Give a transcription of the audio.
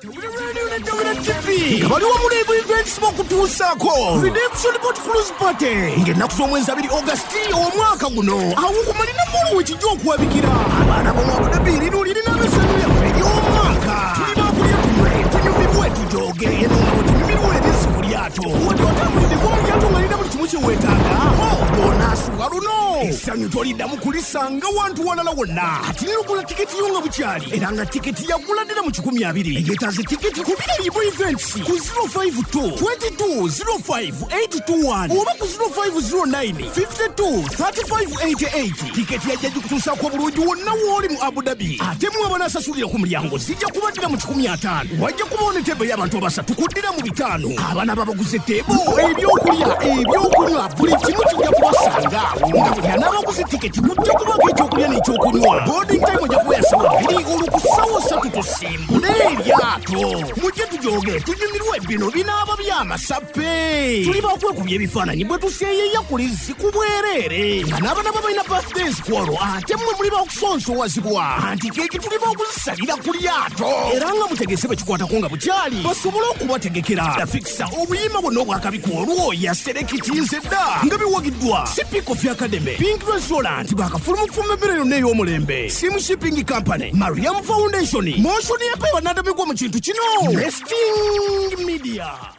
Taweelah Radio TV kabaliwo muri Ibu Events mokutuusako Redemption Boat Cruise Party ng'ennaku z'omwezi 2 Augt omwaka guno awo ku marina mulu wekijja okuwabikira abaana b'omu Abu Dhabi lirina amasanyu yaffe ery'omwaka tulina okulya tumwe tunyumirwe tujooge era nga tunyumirwe ebyensi ku lyato wadde otambulideko mu lyato nga lirina buli kimu kye weetaaga bw'onaasuka luno essanyu toliddamu kulisanga wantu walala wonna ati n'ogula tiketi yo nga bukyali era nga tiketi yagula ddala mu 200 yeetaaze tiketi kubira Ibu Events ku 052-22-05-821 oba ku 0509-52-3588 tiketi yajja gikutuusaako obulungi wonna w'oli mu Abu Dhabi ate mmwe abanaasasulira ku mulyango zijja kubaddira mu 500 wajja kubaona ettebe y'abantu abasatu kuddira mu 5 abaana babaguze etteebo ebyokulya ebyokunywa buli kimu kijja kubasanga nga buli anaabaguze tiketi kujja kubako ekyokulya n'ekyokunywa boarding time ojja kuba yasawa 2 olukusawo 3 tusimbule eryato mujje tujooge tunyumirwe bino binaaba by'amasappe tuli bakwekubya ebifaananyi bwe tuseeyeeya ku lizzi ku bwereere nga n'abaana balina birthdays kwolwo ate mmwe muli bakusonsowazibwa anti keeki tuli bakuzisalira ku lyato era nga mutegese bekikwatako nga bukyali basobole okubategekera yafikisa obuyima bwonna obwakabika olwo yaserekitiize dda nga biwagiddwa CP Coffee Academy, Pink Restaurant, bakafulumufuma emmere yonna ey'omulembe, Sim Shipping Company, Mariam Foundation, Motion yapewa n'adamibwa mu kintu kino, Resting Media.